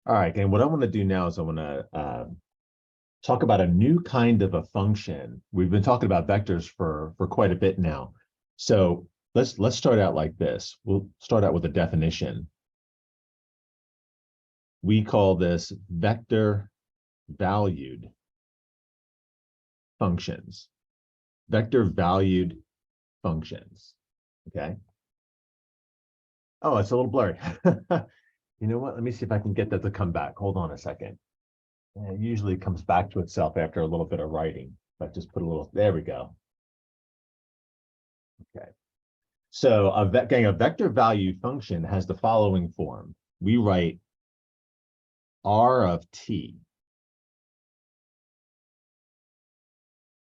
All right, and what I want to do now is I want to talk about a new kind of a function. We've been talking about vectors for quite a bit now. So let's start out like this. We'll start out with a definition. We call this vector valued functions. Vector valued functions. Okay. Oh, it's a little blurry. You know what? Let me see if I can get that to come back. Hold on a second. It usually comes back to itself after a little bit of writing. But just put a little, there we go. Okay. So a vector value function has the following form. We write R of t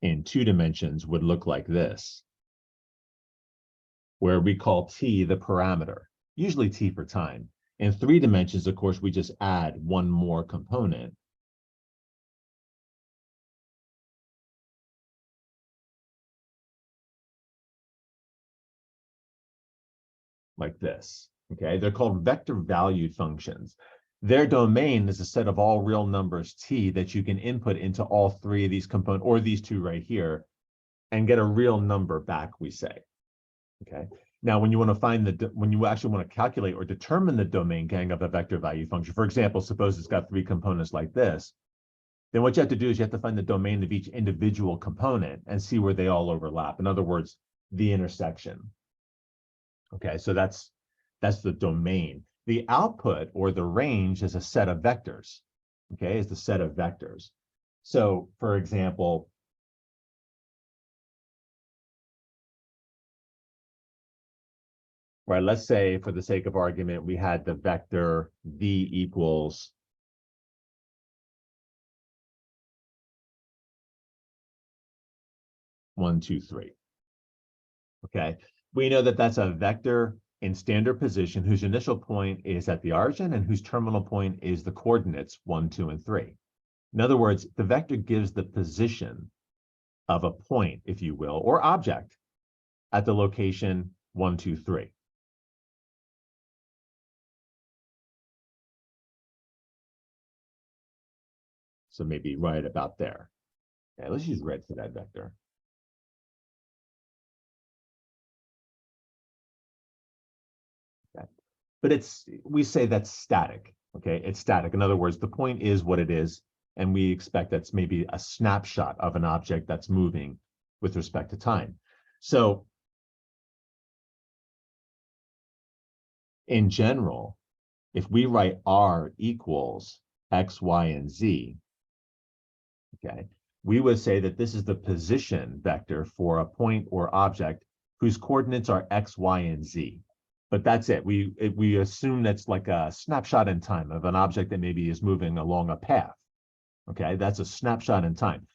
in 2 dimensions would look like this, where we call t the parameter, usually t for time. In 3 dimensions, of course, we just add one more component. Like this, okay? They're called vector valued functions. Their domain is a set of all real numbers t that you can input into all 3 of these components, or these 2 right here, and get a real number back, we say, okay? Now, when you want to find when you actually want to calculate or determine the domain, of a vector value function, for example, suppose it's got 3 components like this, then what you have to do is you have to find the domain of each individual component and see where they all overlap. In other words, the intersection. Okay, so that's the domain. The output or the range is a set of vectors. Okay, is the set of vectors. So, for example, right, let's say for the sake of argument, we had the vector v equals 1, 2, 3. Okay, we know that that's a vector in standard position whose initial point is at the origin and whose terminal point is the coordinates 1, 2, and 3. In other words, the vector gives the position of a point, if you will, or object at the location 1, 2, 3. So maybe right about there. Okay, let's use red for that vector. Okay. But we say that's static. Okay, it's static. In other words, the point is what it is, and we expect that's maybe a snapshot of an object that's moving with respect to time. So in general, if we write R equals X, Y, and Z, okay, we would say that this is the position vector for a point or object whose coordinates are X, Y, and Z. But that's it. We assume that's like a snapshot in time of an object that maybe is moving along a path. Okay, that's a snapshot in time.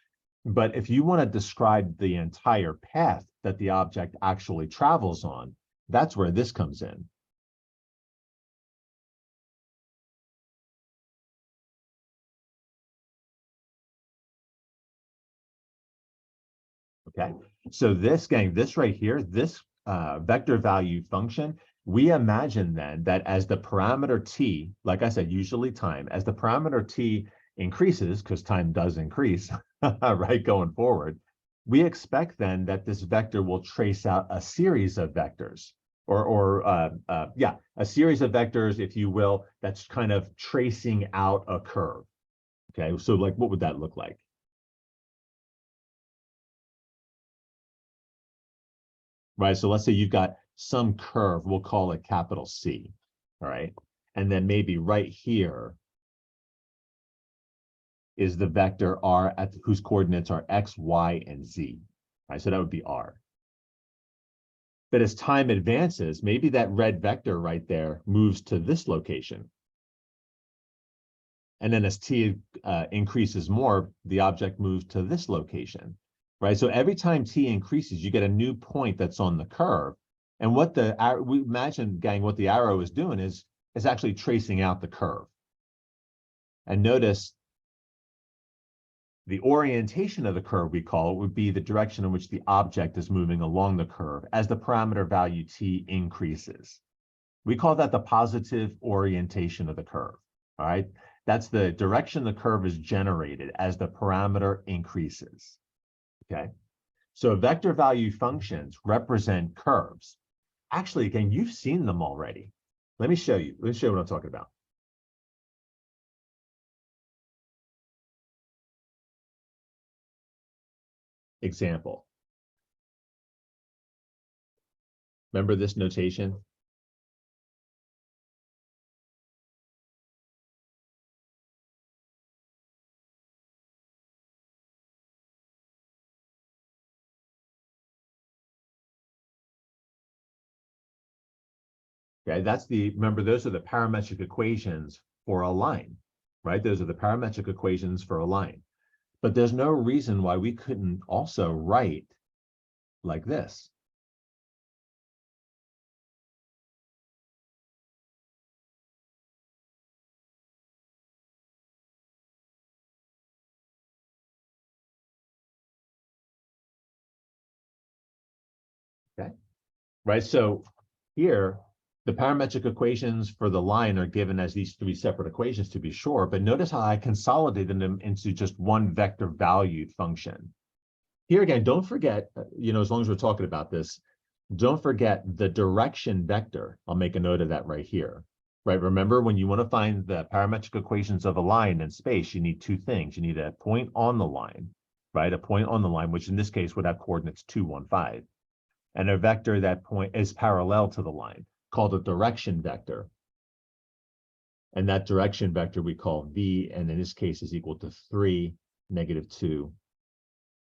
But if you want to describe the entire path that the object actually travels on, that's where this comes in. Okay, so this right here, this vector value function, we imagine then that as the parameter t, like I said, usually time, as the parameter t increases, because time does increase, right, going forward, we expect then that this vector will trace out a series of vectors, or a series of vectors, if you will, that's kind of tracing out a curve. Okay, so like, what would that look like? Right, so let's say you've got some curve, we'll call it capital C, all right? And then maybe right here is the vector R whose coordinates are X, Y, and Z, right? So that would be R. But as time advances, maybe that red vector right there moves to this location. And then as T increases more, the object moves to this location, right? So every time T increases, you get a new point that's on the curve. And what we imagine, gang, what the arrow is doing is actually tracing out the curve. And notice the orientation of the curve, we call it, would be the direction in which the object is moving along the curve as the parameter value T increases. We call that the positive orientation of the curve. all right? That's the direction the curve is generated as the parameter increases, okay? So vector value functions represent curves. Actually, again, you've seen them already. Let me show you. Let me show you what I'm talking about. Example. Remember this notation? Okay, remember, those are the parametric equations for a line, right? Those are the parametric equations for a line. But there's no reason why we couldn't also write like this. Okay, right? So here, the parametric equations for the line are given as these three separate equations, to be sure, but notice how I consolidated them into just one vector valued function. Here again, don't forget, as long as we're talking about this, don't forget the direction vector. I'll make a note of that right here, right? Remember, when you want to find the parametric equations of a line in space, you need two things. You need a point on the line, right? A point on the line, which in this case would have coordinates 2, 1, 5. And a vector that point is parallel to the line, called a direction vector. And that direction vector we call v, and in this case is equal to 3, -2,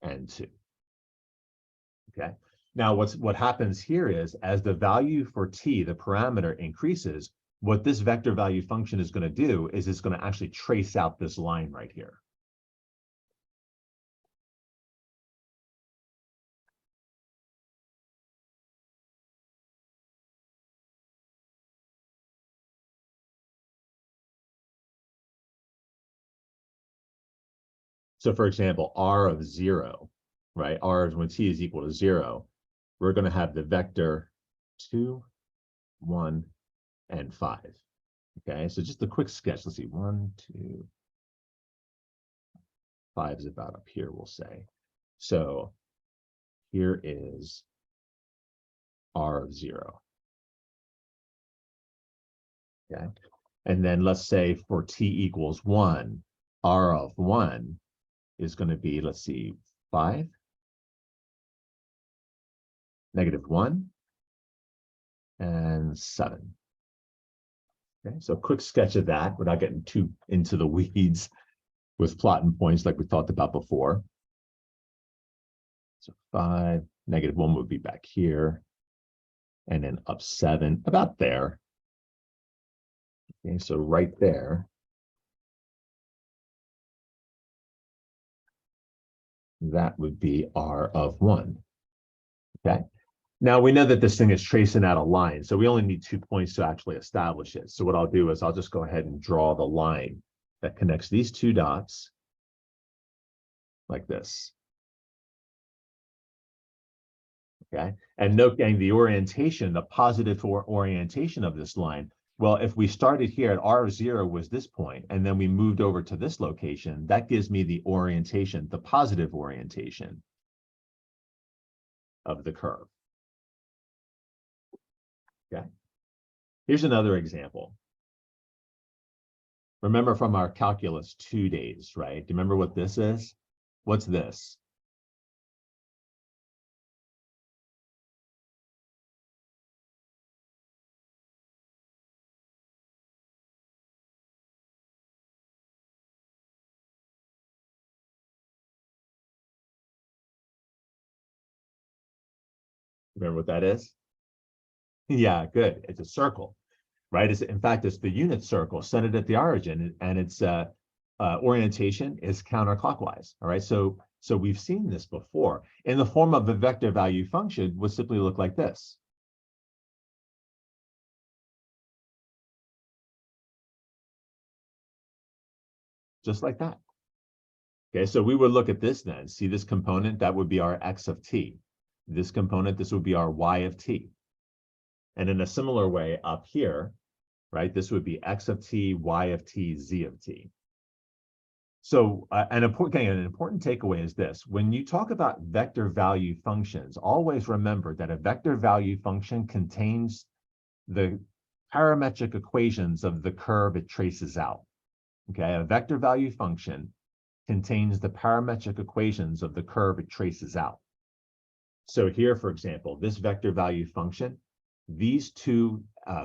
and 2. Okay. Now, what happens here is, as the value for t, the parameter, increases, what this vector value function is going to do is it's going to actually trace out this line right here. So for example, r of 0, right? R is when t is equal to 0, we're going to have the vector 2, 1, and 5. Okay, so just a quick sketch. Let's see, 1, 2, 5 is about up here, we'll say. So here is r of 0. Okay, and then let's say for t equals 1, r of 1 is going to be, let's see, 5, -1, and 7. Okay, so quick sketch of that without getting too into the weeds with plotting points like we talked about before. So 5, -1 would be back here, and then up 7, about there. Okay, so right there. That would be r of 1. Okay. Now we know that this thing is tracing out a line, so we only need 2 points to actually establish it. So what I'll do is I'll just go ahead and draw the line that connects these two dots like this. Okay, and note, gang, the orientation, the positive orientation of this line. Well, if we started here at R0 was this point, and then we moved over to this location, that gives me the orientation, the positive orientation of the curve. Okay. Here's another example. Remember from our calculus 2 days, right? Do you remember what this is? What's this? Remember what that is? Yeah, good. It's a circle, right? In fact, it's the unit circle centered at the origin, and its orientation is counterclockwise. All right, so we've seen this before in the form of a vector value function. Would simply look like this. Just like that. Okay, so we would look at this then. See this component? That would be our x of t. This component, this would be our y of t. And in a similar way up here, right? This would be x of t, y of t, z of t. So an important takeaway is this. When you talk about vector value functions, always remember that a vector value function contains the parametric equations of the curve it traces out. Okay, a vector value function contains the parametric equations of the curve it traces out. So here, for example, this vector value function, these two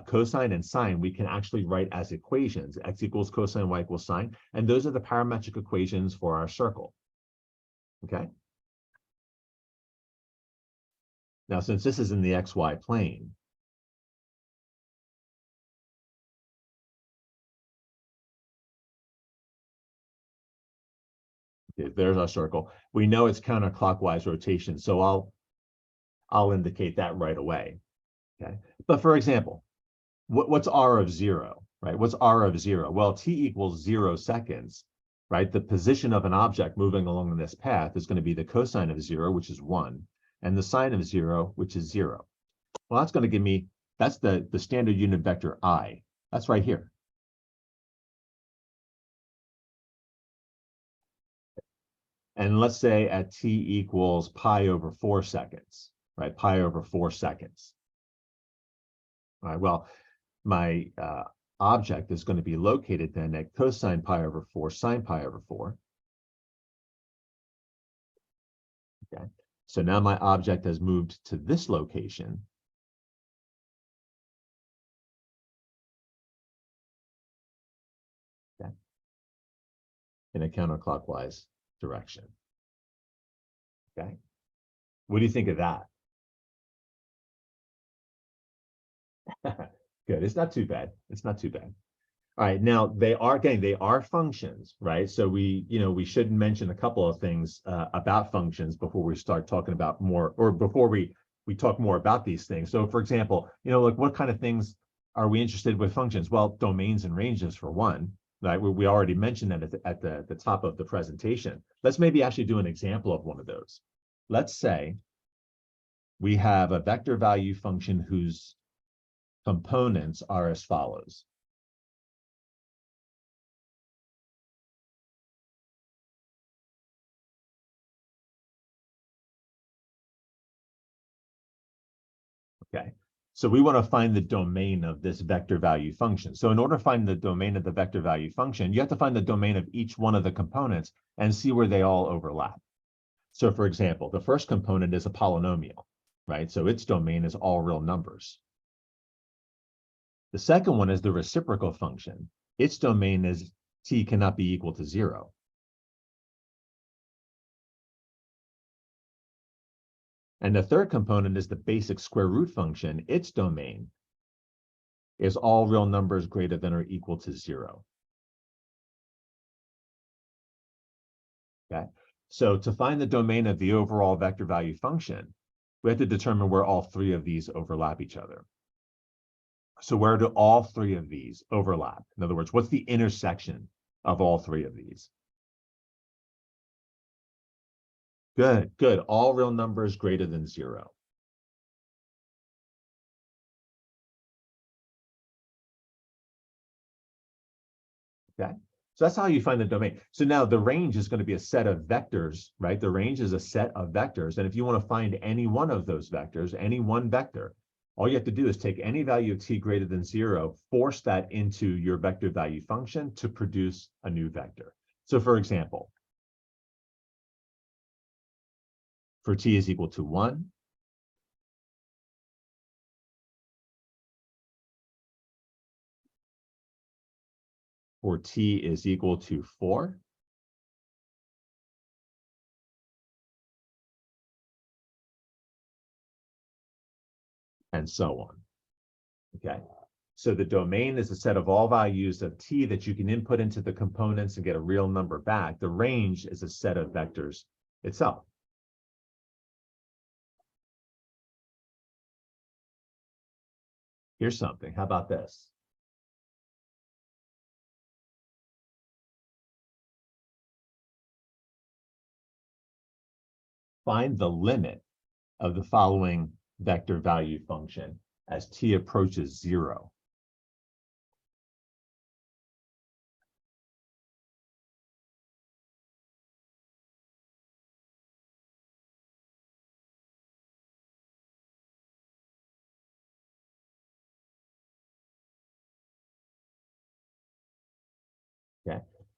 cosine and sine, we can actually write as equations, x equals cosine, y equals sine, and those are the parametric equations for our circle, okay? Now, since this is in the xy plane, okay, there's our circle. We know it's counterclockwise rotation, so I'll indicate that right away, okay? But for example, what's r of 0, right? What's r of 0? Well, t equals 0 seconds, right? The position of an object moving along this path is going to be the cosine of 0, which is 1, and the sine of 0, which is 0. Well, that's going to give me, that's the standard unit vector I. That's right here. And let's say at t equals pi over 4 seconds, right? Pi over 4 seconds. All right, well, my object is going to be located then at cosine pi over 4, sine pi over 4. Okay, so now my object has moved to this location. Okay, in a counterclockwise direction. Okay, what do you think of that? Good, it's not too bad. It's not too bad. All right, now they are functions, right? So we should mention a couple of things about functions before we start talking about more, or before we talk more about these things. So for example, like what kind of things are we interested with functions? Well, domains and ranges for one, right? We already mentioned that at the top of the presentation. Let's maybe actually do an example of one of those. Let's say we have a vector value function whose components are as follows. Okay, so we want to find the domain of this vector value function. So in order to find the domain of the vector value function, you have to find the domain of each one of the components and see where they all overlap. So for example, the first component is a polynomial, right? So its domain is all real numbers. The second one is the reciprocal function. Its domain is t cannot be equal to 0. And the third component is the basic square root function. Its domain is all real numbers greater than or equal to 0. Okay, so to find the domain of the overall vector value function, we have to determine where all three of these overlap each other. So where do all three of these overlap? In other words, what's the intersection of all three of these? Good, good. All real numbers greater than 0. Okay, so that's how you find the domain. So now the range is going to be a set of vectors, right? The range is a set of vectors. And if you want to find any one of those vectors, any one vector, all you have to do is take any value of t greater than 0, force that into your vector value function to produce a new vector. So for example, for t is equal to 1, for t is equal to 4, and so on. Okay, so the domain is a set of all values of t that you can input into the components and get a real number back. The range is a set of vectors itself. Here's something. How about this? Find the limit of the following vector value function as t approaches 0.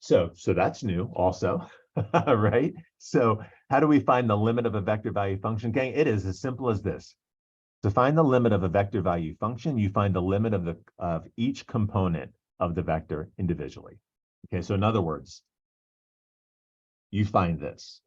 So that's new also, right? So how do we find the limit of a vector value function? Gang, it is as simple as this. To find the limit of a vector value function, you find the limit of each component of the vector individually. Okay, so in other words, you find this.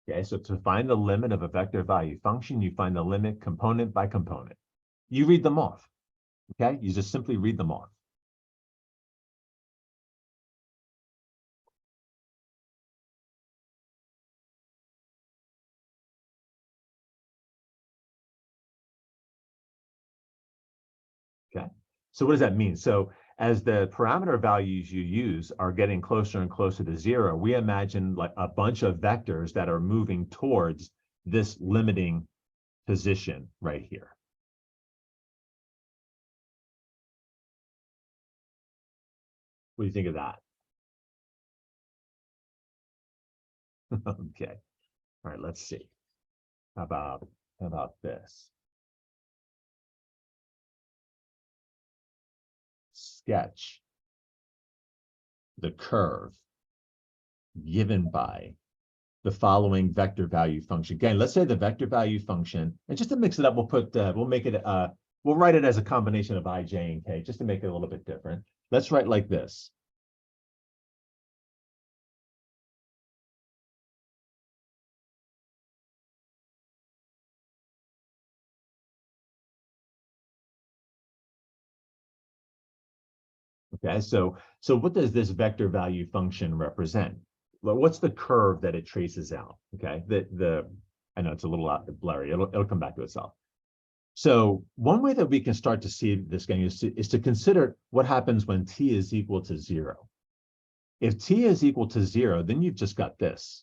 Okay, so to find the limit of a vector value function, you find the limit component by component. You read them off. Okay, you just simply read them off. Okay, so what does that mean? So as the parameter values you use are getting closer and closer to zero, we imagine like a bunch of vectors that are moving towards this limiting position right here. What do you think of that? Okay, all right, let's see. How about this? Sketch the curve given by the following vector value function. Again, let's say the vector value function, and just to mix it up, we'll make it we'll write it as a combination of I, J, and K, just to make it a little bit different. Let's write like this. Okay, so what does this vector value function represent? Well, what's the curve that it traces out? Okay, I know it's a little blurry. It'll come back to itself. So one way that we can start to see this game is to consider what happens when t is equal to 0. If t is equal to 0, then you've just got this.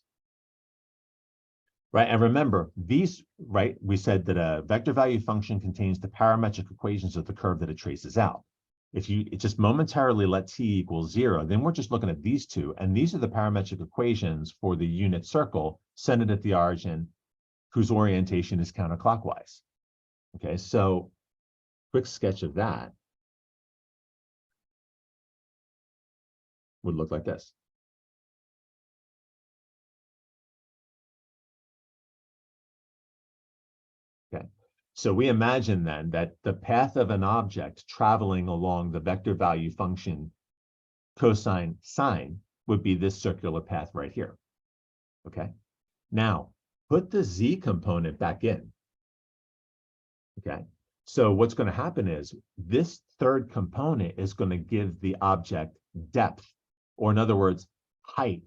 Right, and remember, these, right, we said that a vector value function contains the parametric equations of the curve that it traces out. If you just momentarily let t equal 0, then we're just looking at these two, and these are the parametric equations for the unit circle centered at the origin, whose orientation is counterclockwise. Okay, so quick sketch of that would look like this. Okay, so we imagine then that the path of an object traveling along the vector value function cosine sine would be this circular path right here. Okay, now put the z component back in. Okay, so what's going to happen is this third component is going to give the object depth, or in other words, height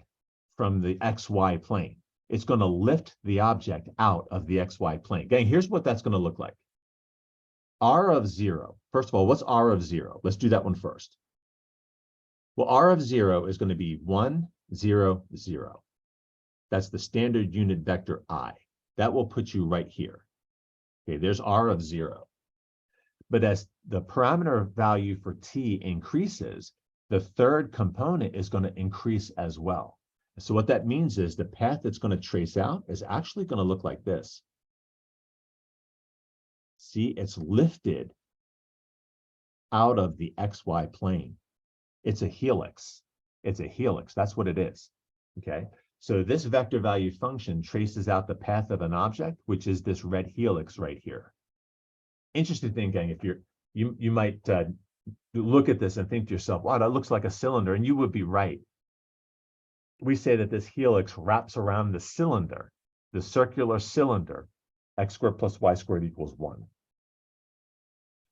from the xy plane. It's going to lift the object out of the xy plane. Again, here's what that's going to look like. R of 0. First of all, what's R of 0? Let's do that one first. Well, R of 0 is going to be 1, 0, 0. That's the standard unit vector I. That will put you right here. Okay, there's R of 0. But as the parameter value for t increases, the third component is going to increase as well. So what that means is the path that's going to trace out is actually going to look like this. See, it's lifted out of the xy plane. It's a helix. It's a helix. That's what it is. Okay. So this vector value function traces out the path of an object, which is this red helix right here. Interesting thing, gang, if you might look at this and think to yourself, wow, that looks like a cylinder, and you would be right. We say that this helix wraps around the cylinder, the circular cylinder, x squared plus y squared equals 1.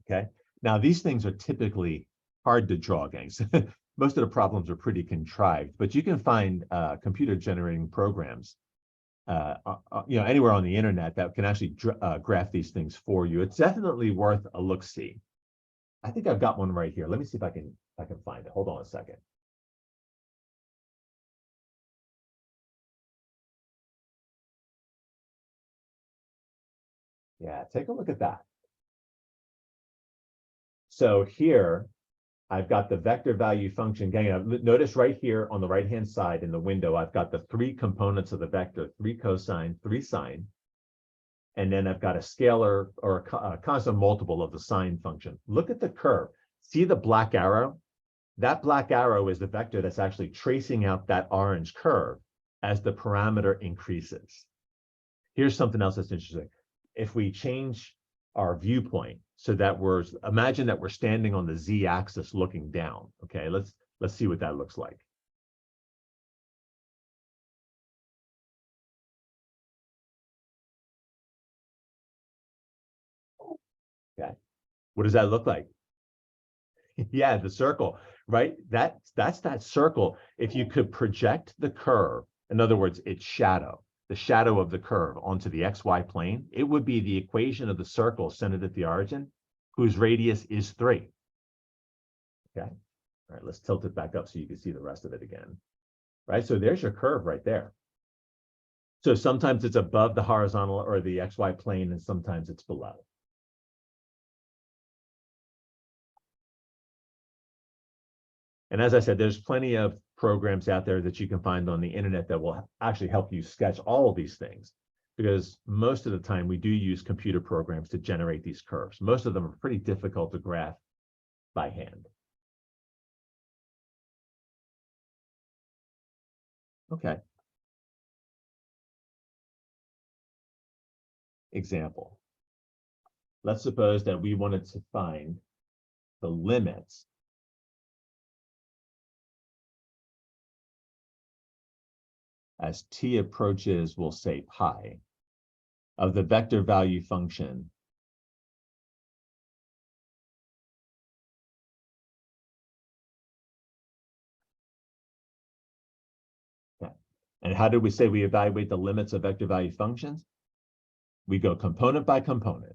Okay, now these things are typically hard to draw, gangs. Most of the problems are pretty contrived, but you can find computer generating programs anywhere on the internet that can actually graph these things for you. It's definitely worth a look-see. I think I've got one right here. Let me see if I can find it. Hold on a second. Yeah, take a look at that. So here, I've got the vector value function. Notice right here on the right-hand side in the window, I've got the three components of the vector, 3 cosine, 3 sine. And then I've got a scalar or a constant multiple of the sine function. Look at the curve. See the black arrow? That black arrow is the vector that's actually tracing out that orange curve as the parameter increases. Here's something else that's interesting. If we change our viewpoint so that imagine that we're standing on the z-axis looking down. Okay, let's see what that looks like. Okay, what does that look like? Yeah, the circle, right? That's that circle. If you could project the curve, in other words, its shadow, the shadow of the curve onto the XY plane, it would be the equation of the circle centered at the origin, whose radius is 3. Okay. All right, let's tilt it back up so you can see the rest of it again. Right, so there's your curve right there. So sometimes it's above the horizontal or the XY plane, and sometimes it's below. And as I said, there's plenty of programs out there that you can find on the internet that will actually help you sketch all of these things, because most of the time we do use computer programs to generate these curves. Most of them are pretty difficult to graph by hand. Okay. Example. Let's suppose that we wanted to find the limits as t approaches, we'll say pi, of the vector value function And how did we say we evaluate the limits of vector value functions? We go component by component.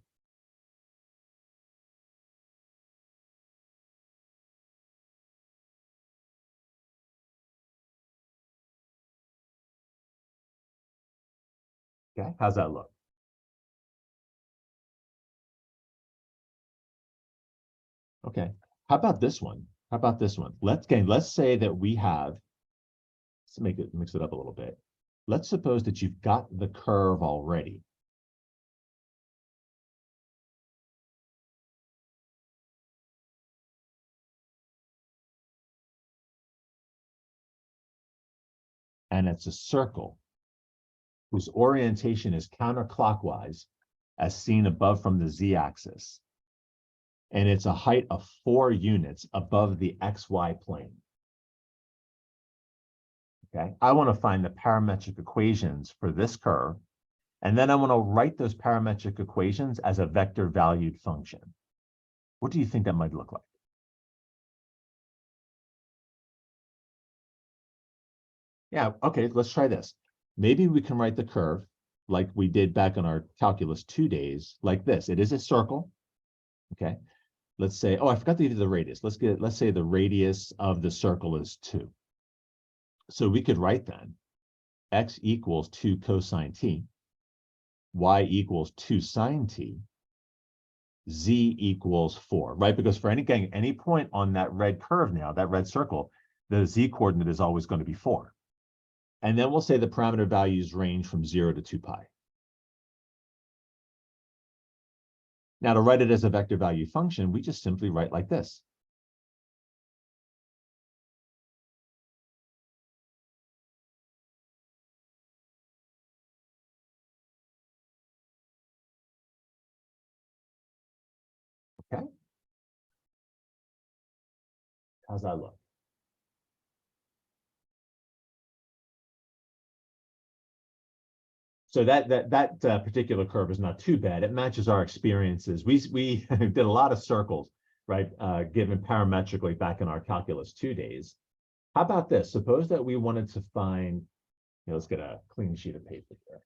Okay, how's that look? Okay, how about this one? How about this one? Let's say that we have, let's mix it up a little bit. Let's suppose that you've got the curve already. And it's a circle whose orientation is counterclockwise as seen above from the z-axis. And it's a height of 4 units above the xy plane. Okay, I want to find the parametric equations for this curve, and then I want to write those parametric equations as a vector valued function. What do you think that might look like? Yeah, okay, let's try this. Maybe we can write the curve like we did back on our calculus 2 days, like this. It is a circle. Okay, let's say, oh, I forgot to give you the radius. Let's say the radius of the circle is 2. So we could write then x equals 2 cosine t, y equals 2 sine t, z equals 4, right? Because for any point on that red curve now, that red circle, the z coordinate is always going to be 4. And then we'll say the parameter values range from 0 to 2 pi. Now to write it as a vector value function, we just simply write like this. Okay. How's that look? So that particular curve is not too bad. It matches our experiences. We did a lot of circles, right, given parametrically back in our calculus 2 days. How about this? Suppose that we wanted to find, let's get a clean sheet of paper here.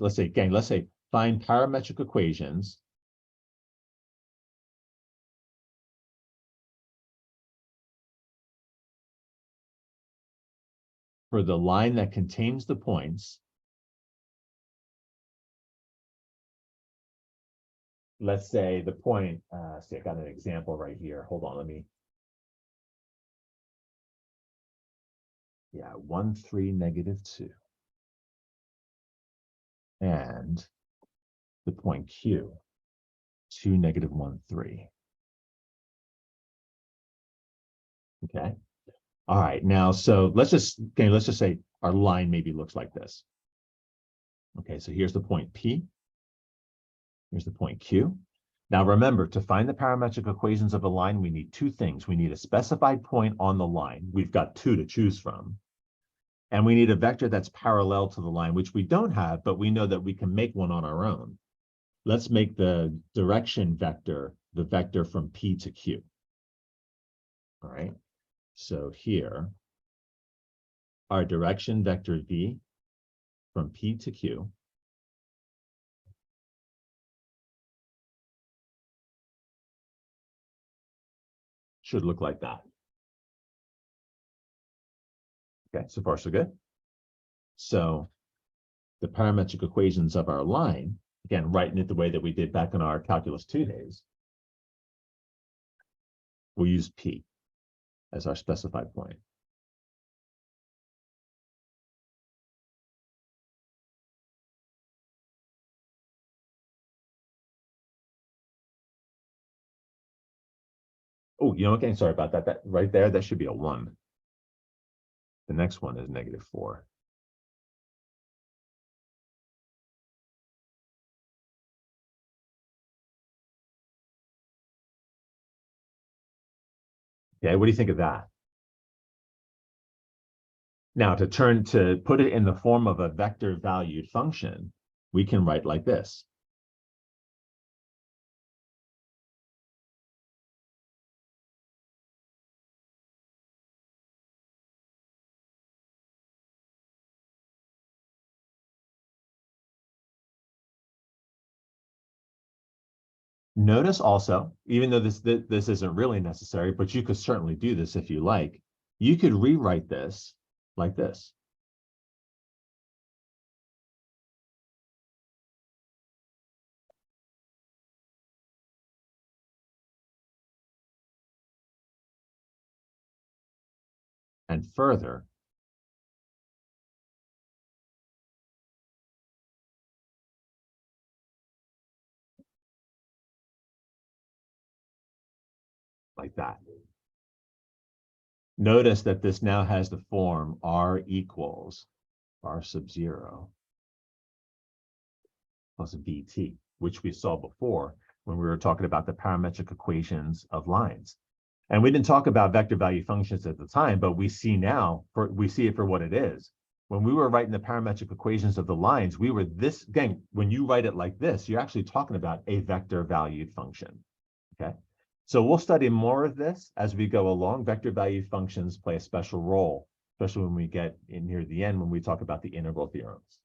Let's say find parametric equations for the line that contains the points, let's say the point, see, I got an example right here. Hold on, let me. Yeah, 1, 3, -2. And the point Q, 2, -1, 3. Okay. All right. Now, so let's just say our line maybe looks like this. Okay, so here's the point P. Here's the point Q. Now remember, to find the parametric equations of a line, we need two things. We need a specified point on the line. We've got two to choose from. And we need a vector that's parallel to the line, which we don't have, but we know that we can make one on our own. Let's make the direction vector the vector from P to Q. All right. So here, our direction vector V from P to Q should look like that. Okay, so far so good. So the parametric equations of our line, again, writing it the way that we did back in our Calculus 2 days, we'll use P as our specified point. Oh, you know, okay, sorry about that. That right there, that should be a 1. The next one is -4. Okay, what do you think of that? Now, to put it in the form of a vector valued function, we can write like this. Notice also, even though this isn't really necessary, but you could certainly do this if you like, you could rewrite this like this. And further, like that. Notice that this now has the form R equals R sub 0 plus VT, which we saw before when we were talking about the parametric equations of lines. And we didn't talk about vector value functions at the time, but we see now, we see it for what it is. When we were writing the parametric equations of the lines, we were this, again, when you write it like this, you're actually talking about a vector valued function, okay? So we'll study more of this as we go along. Vector valued functions play a special role, especially when we get in near the end when we talk about the integral theorems.